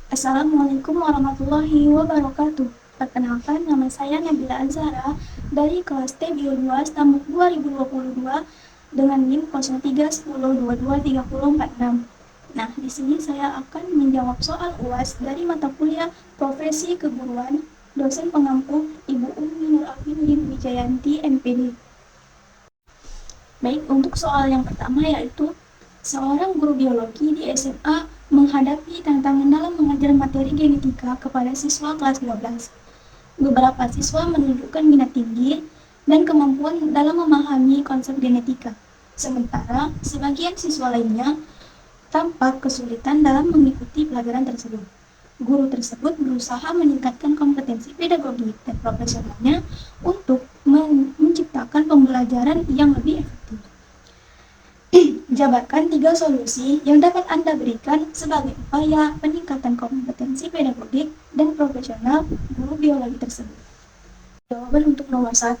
Assalamualaikum warahmatullahi wabarakatuh. Perkenalkan, nama saya Nabila Azhara dari kelas T Bio 2 Stambuk 2022 dengan NIM 0310223046. Nah, di sini saya akan menjawab soal UAS dari mata kuliah Profesi Keguruan, dosen pengampu Ibu Umi Nur Afindin Wijayanti MPD. Baik, untuk soal yang pertama yaitu seorang guru biologi di SMA menghadapi tantangan dalam mengajar materi genetika kepada siswa kelas 12. Beberapa siswa menunjukkan minat tinggi dan kemampuan dalam memahami konsep genetika. Sementara sebagian siswa lainnya tampak kesulitan dalam mengikuti pelajaran tersebut. Guru tersebut berusaha meningkatkan kompetensi pedagogik dan profesionalnya untuk menciptakan pembelajaran yang lebih efektif. Jabarkan 3 solusi yang dapat Anda berikan sebagai upaya peningkatan kompetensi pedagogik dan profesional guru biologi tersebut. Jawaban untuk nomor 1,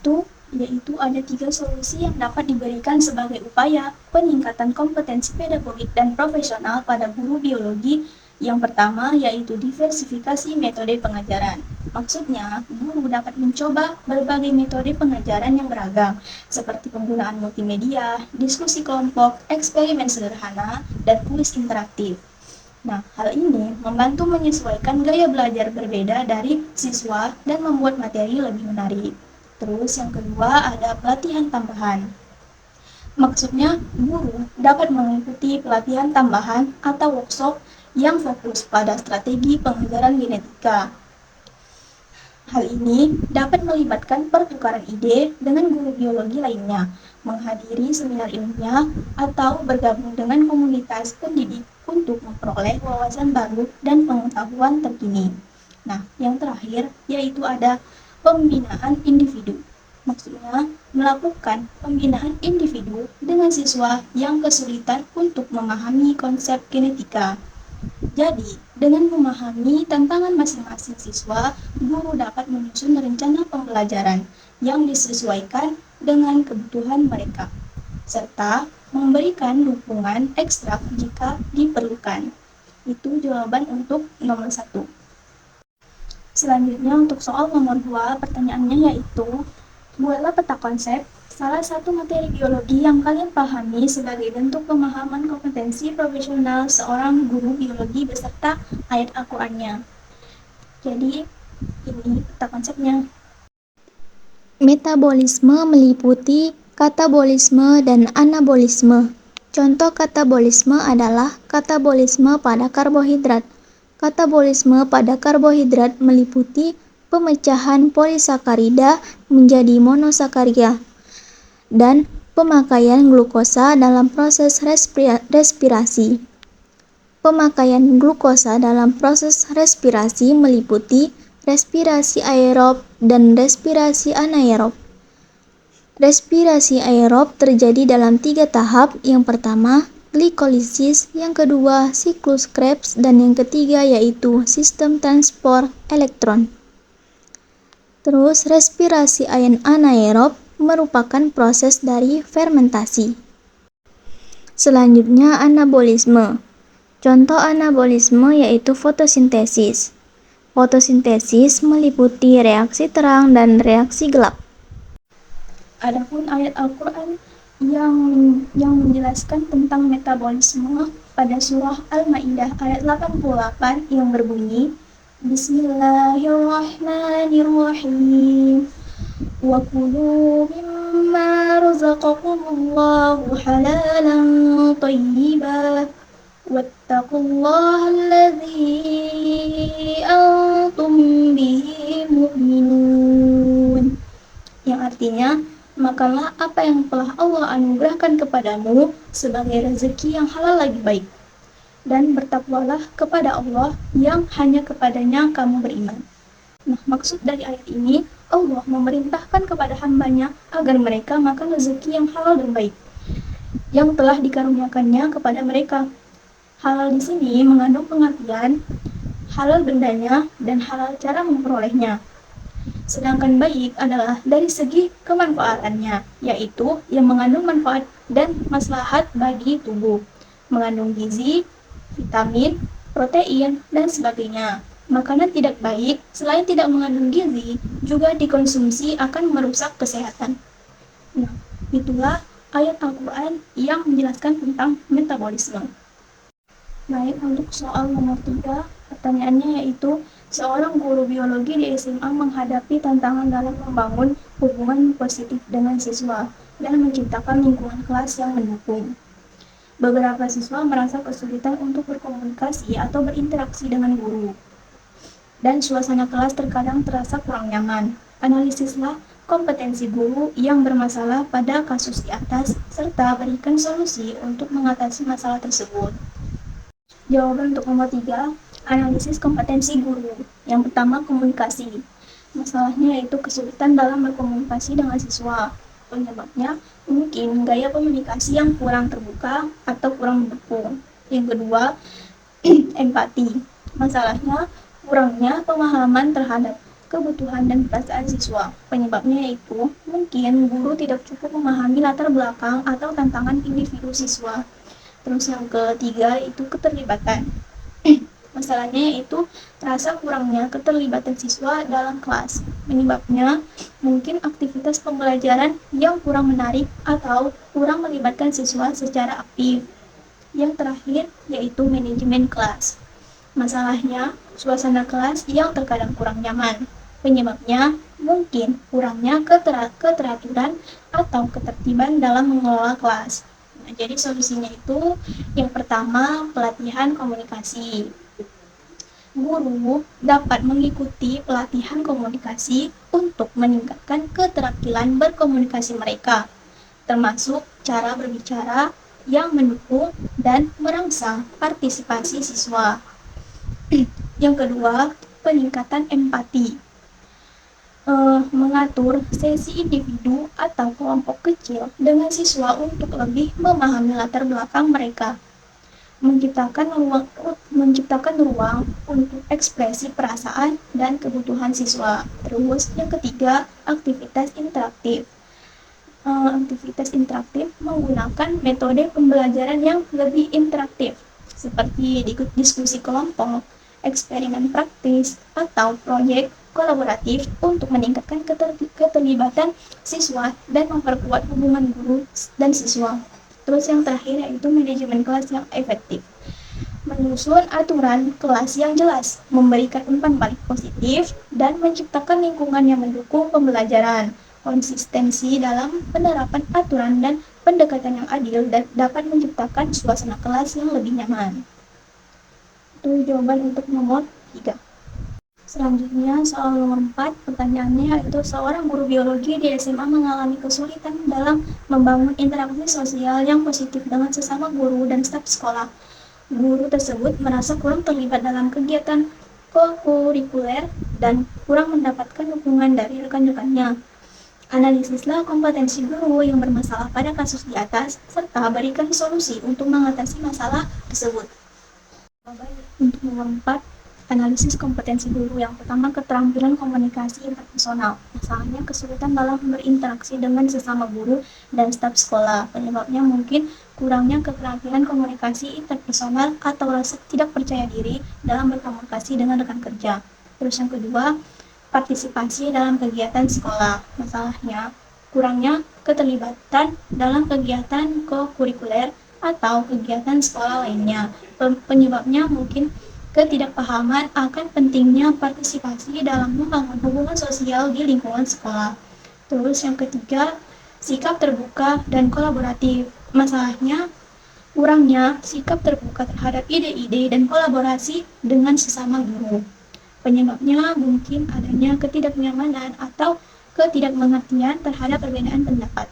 yaitu ada 3 solusi yang dapat diberikan sebagai upaya peningkatan kompetensi pedagogik dan profesional pada guru biologi. Yang pertama yaitu diversifikasi metode pengajaran. Maksudnya, guru dapat mencoba berbagai metode pengajaran yang beragam, seperti penggunaan multimedia, diskusi kelompok, eksperimen sederhana, dan kuis interaktif. Nah, hal ini membantu menyesuaikan gaya belajar berbeda dari siswa dan membuat materi lebih menarik. Terus yang kedua ada pelatihan tambahan. Maksudnya, guru dapat mengikuti pelatihan tambahan atau workshop yang fokus pada strategi pengajaran genetika. Hal ini dapat melibatkan pertukaran ide dengan guru biologi lainnya, menghadiri seminar ilmiah, atau bergabung dengan komunitas pendidik untuk memperoleh wawasan baru dan pengetahuan terkini. Nah, yang terakhir yaitu ada pembinaan individu. Maksudnya, melakukan pembinaan individu dengan siswa yang kesulitan untuk memahami konsep genetika. Jadi, dengan memahami tantangan masing-masing siswa, guru dapat menyusun rencana pembelajaran yang disesuaikan dengan kebutuhan mereka, serta memberikan dukungan ekstra jika diperlukan. Itu jawaban untuk nomor 1. Selanjutnya untuk soal nomor 2, pertanyaannya yaitu, buatlah peta konsep salah satu materi biologi yang kalian pahami sebagai bentuk pemahaman kompetensi profesional seorang guru biologi beserta ayat Al-Qur'annya. Jadi, ini peta konsepnya. Metabolisme meliputi katabolisme dan anabolisme. Contoh katabolisme adalah katabolisme pada karbohidrat. Katabolisme pada karbohidrat meliputi pemecahan polisakarida menjadi monosakarida dan pemakaian glukosa dalam proses respirasi. Pemakaian glukosa dalam proses respirasi meliputi respirasi aerob dan respirasi anaerob. Respirasi aerob terjadi dalam 3 tahap. Yang pertama, glikolisis, yang kedua, siklus Krebs, dan yang ketiga yaitu sistem transport elektron. Terus, respirasi anaerob merupakan proses dari fermentasi. Selanjutnya, anabolisme. Contoh anabolisme yaitu fotosintesis. Fotosintesis meliputi reaksi terang dan reaksi gelap. Adapun ayat Al-Qur'an yang menjelaskan tentang metabolisme pada surah Al-Maidah ayat 88 yang berbunyi, Bismillahirrahmanirrahim. Wa kulu mimma razaqakumullahu halalan thayyiban wattaqullaha alladzi antum bihi mu'minun. Yang artinya, makanlah apa yang telah Allah anugerahkan kepadamu sebagai rezeki yang halal lagi baik, dan bertakwalah kepada Allah yang hanya kepadanya kamu beriman. Nah, maksud dari ayat ini, Allah memerintahkan kepada hambanya agar mereka makan rezeki yang halal dan baik yang telah dikaruniakannya kepada mereka. Halal di sini mengandung pengertian halal bendanya dan halal cara memperolehnya. Sedangkan baik adalah dari segi kemanfaatannya, yaitu yang mengandung manfaat dan maslahat bagi tubuh, mengandung gizi, vitamin, protein, dan sebagainya. Makanan tidak baik, selain tidak mengandung gizi, juga dikonsumsi akan merusak kesehatan. Nah, itulah ayat Al-Quran yang menjelaskan tentang metabolisme. Baik, untuk soal nomor 3, pertanyaannya yaitu, seorang guru biologi di SMA menghadapi tantangan dalam membangun hubungan positif dengan siswa dan menciptakan lingkungan kelas yang mendukung. Beberapa siswa merasa kesulitan untuk berkomunikasi atau berinteraksi dengan guru, dan suasana kelas terkadang terasa kurang nyaman. Analisislah kompetensi guru yang bermasalah pada kasus di atas, serta berikan solusi untuk mengatasi masalah tersebut. Jawaban untuk nomor 3, analisis kompetensi guru. Yang pertama, komunikasi. Masalahnya yaitu kesulitan dalam berkomunikasi dengan siswa. Penyebabnya mungkin gaya komunikasi yang kurang terbuka atau kurang mendukung. Yang kedua, empati. Masalahnya kurangnya pemahaman terhadap kebutuhan dan perasaan siswa. Penyebabnya yaitu mungkin guru tidak cukup memahami latar belakang atau tantangan individu siswa. Terus yang ketiga itu keterlibatan. Masalahnya yaitu rasa kurangnya keterlibatan siswa dalam kelas. Penyebabnya mungkin aktivitas pembelajaran yang kurang menarik atau kurang melibatkan siswa secara aktif. Yang terakhir yaitu manajemen kelas. Masalahnya suasana kelas yang terkadang kurang nyaman. Penyebabnya mungkin kurangnya keteraturan atau ketertiban dalam mengelola kelas. Nah, jadi solusinya itu yang pertama, pelatihan komunikasi. Guru dapat mengikuti pelatihan komunikasi untuk meningkatkan keterampilan berkomunikasi mereka, termasuk cara berbicara yang mendukung dan merangsang partisipasi siswa. Yang kedua, peningkatan empati. Mengatur sesi individu atau kelompok kecil dengan siswa untuk lebih memahami latar belakang mereka, menciptakan ruang untuk ekspresi perasaan dan kebutuhan siswa. Terus yang ketiga, aktivitas interaktif. Aktivitas interaktif menggunakan metode pembelajaran yang lebih interaktif, seperti diskusi kelompok, eksperimen praktis, atau proyek kolaboratif untuk meningkatkan keterlibatan siswa dan memperkuat hubungan guru dan siswa. Terus yang terakhir yaitu manajemen kelas yang efektif. Menyusun aturan kelas yang jelas, memberikan umpan balik positif, dan menciptakan lingkungan yang mendukung pembelajaran. Konsistensi dalam penerapan aturan dan pendekatan yang adil dan dapat menciptakan suasana kelas yang lebih nyaman. Itu jawaban untuk nomor 3. Selanjutnya, soal nomor 4, pertanyaannya yaitu seorang guru biologi di SMA mengalami kesulitan dalam membangun interaksi sosial yang positif dengan sesama guru dan staf sekolah. Guru tersebut merasa kurang terlibat dalam kegiatan kokurikuler dan kurang mendapatkan dukungan dari rekan-rekannya. Analisislah kompetensi guru yang bermasalah pada kasus di atas, serta berikan solusi untuk mengatasi masalah tersebut. Untuk nomor 4, analisis kompetensi guru. Yang pertama, keterampilan komunikasi interpersonal. Masalahnya kesulitan dalam berinteraksi dengan sesama guru dan staf sekolah. Penyebabnya mungkin kurangnya keterampilan komunikasi interpersonal atau rasa tidak percaya diri dalam berkomunikasi dengan rekan kerja. Terus yang kedua, partisipasi dalam kegiatan sekolah. Masalahnya kurangnya keterlibatan dalam kegiatan kokurikuler atau kegiatan sekolah lainnya. Penyebabnya mungkin ketidakpahaman akan pentingnya partisipasi dalam membangun hubungan sosial di lingkungan sekolah. Terus yang ketiga, sikap terbuka dan kolaboratif. Masalahnya kurangnya sikap terbuka terhadap ide-ide dan kolaborasi dengan sesama guru. Penyebabnya mungkin adanya ketidaknyamanan atau ketidakmengertian terhadap perbedaan pendapat.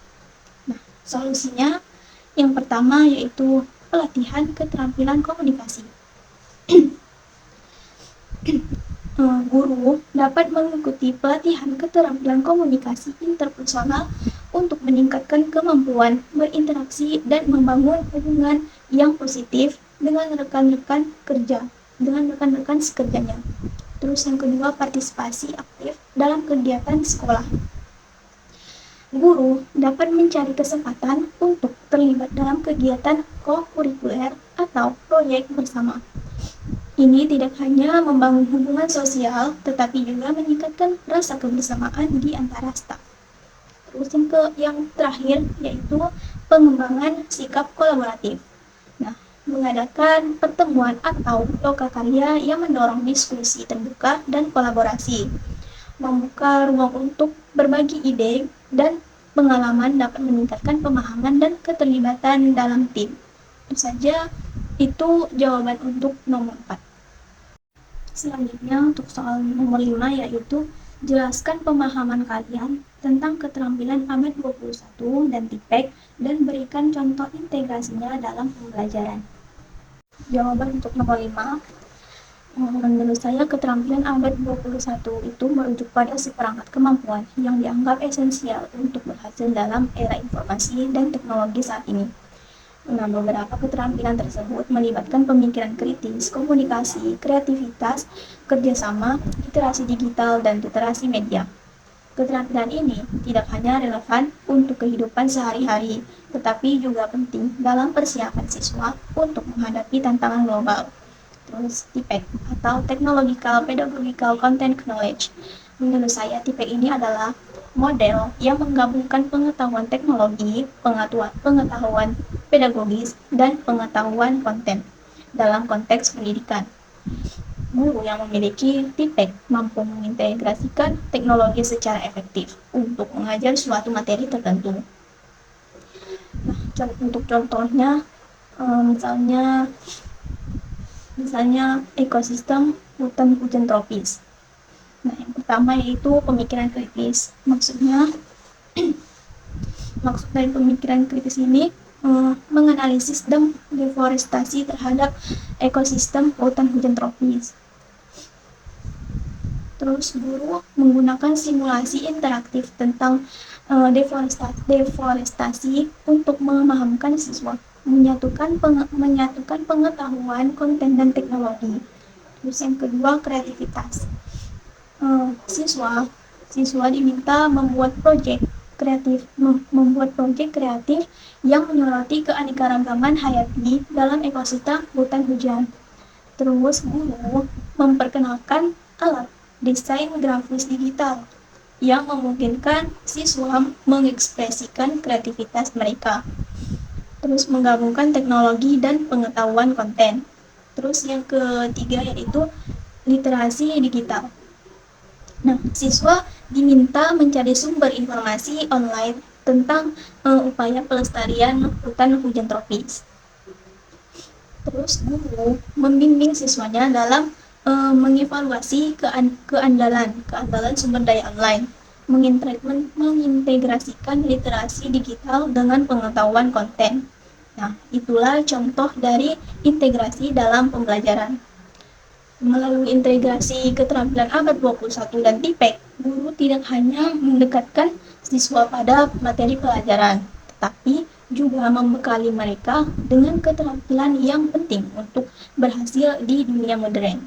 Nah, solusinya yang pertama yaitu pelatihan keterampilan komunikasi. Guru dapat mengikuti pelatihan keterampilan komunikasi interpersonal untuk meningkatkan kemampuan berinteraksi dan membangun hubungan yang positif dengan rekan-rekan sekerjanya. Terus yang kedua, partisipasi aktif dalam kegiatan sekolah. Guru dapat mencari kesempatan untuk terlibat dalam kegiatan kokurikuler atau proyek bersama. Ini tidak hanya membangun hubungan sosial, tetapi juga meningkatkan rasa kebersamaan di antara staf. Terus yang terakhir yaitu pengembangan sikap kolaboratif. Nah, mengadakan pertemuan atau lokakarya yang mendorong diskusi terbuka dan kolaborasi, membuka ruang untuk berbagi ide dan pengalaman dapat meningkatkan pemahaman dan keterlibatan dalam tim. Tentu saja itu jawaban untuk nomor 4. Selanjutnya untuk soal nomor 5 yaitu jelaskan pemahaman kalian tentang keterampilan abad 21 dan TIPEK dan berikan contoh integrasinya dalam pembelajaran. Jawaban untuk nomor 5, menurut saya keterampilan abad 21 itu merujuk pada seperangkat kemampuan yang dianggap esensial untuk berhasil dalam era informasi dan teknologi saat ini. Nah, beberapa keterampilan tersebut melibatkan pemikiran kritis, komunikasi, kreativitas, kerjasama, literasi digital, dan literasi media. Keterampilan ini tidak hanya relevan untuk kehidupan sehari-hari, tetapi juga penting dalam persiapan siswa untuk menghadapi tantangan global. Terus TIPEK atau Technological Pedagogical Content Knowledge. Menurut saya TIPEK ini adalah model yang menggabungkan pengetahuan teknologi, pengetahuan pedagogis, dan pengetahuan konten dalam konteks pendidikan. Guru yang memiliki TIPEK mampu mengintegrasikan teknologi secara efektif untuk mengajar suatu materi tertentu. Nah, untuk contohnya, misalnya ekosistem hutan hujan tropis. Nah, yang pertama yaitu pemikiran kritis. Maksud dari pemikiran kritis ini menganalisis deforestasi terhadap ekosistem hutan hujan tropis. Terus guru menggunakan simulasi interaktif tentang deforestasi untuk memahamkan siswa, menyatukan pengetahuan, konten, dan teknologi. Terus yang kedua, kreativitas. Siswa diminta membuat proyek kreatif yang menyoroti keanekaragaman hayati dalam ekosistem hutan hujan. Terus guru memperkenalkan alat desain grafis digital yang memungkinkan siswa mengekspresikan kreativitas mereka. Terus menggabungkan teknologi dan pengetahuan konten. Terus yang ketiga yaitu literasi digital. Nah, siswa diminta mencari sumber informasi online tentang upaya pelestarian hutan hujan tropis. Terus guru membimbing siswanya dalam mengevaluasi keandalan sumber daya online, mengintegrasikan literasi digital dengan pengetahuan konten. Nah, itulah contoh dari integrasi dalam pembelajaran. Melalui integrasi keterampilan abad 21 dan TIPEK, guru tidak hanya mendekatkan siswa pada materi pelajaran, tetapi juga membekali mereka dengan keterampilan yang penting untuk berhasil di dunia modern.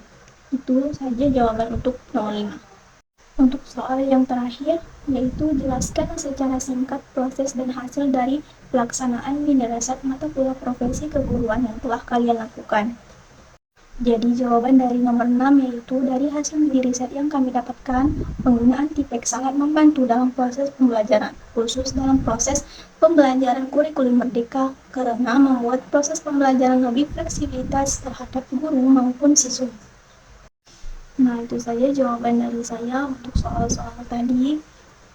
Itu saja jawaban untuk nomor 5. Untuk soal yang terakhir, yaitu jelaskan secara singkat proses dan hasil dari pelaksanaan mindarasat mata kuliah profesi keguruan yang telah kalian lakukan. Jadi jawaban dari nomor 6 yaitu dari hasil studi riset yang kami dapatkan, penggunaan TIPEK sangat membantu dalam proses pembelajaran, khusus dalam proses pembelajaran kurikulum merdeka karena membuat proses pembelajaran lebih fleksibilitas terhadap guru maupun siswa. Nah, itu saja jawaban dari saya untuk soal-soal tadi.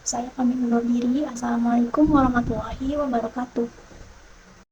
Saya pamit undur diri. Assalamualaikum warahmatullahi wabarakatuh.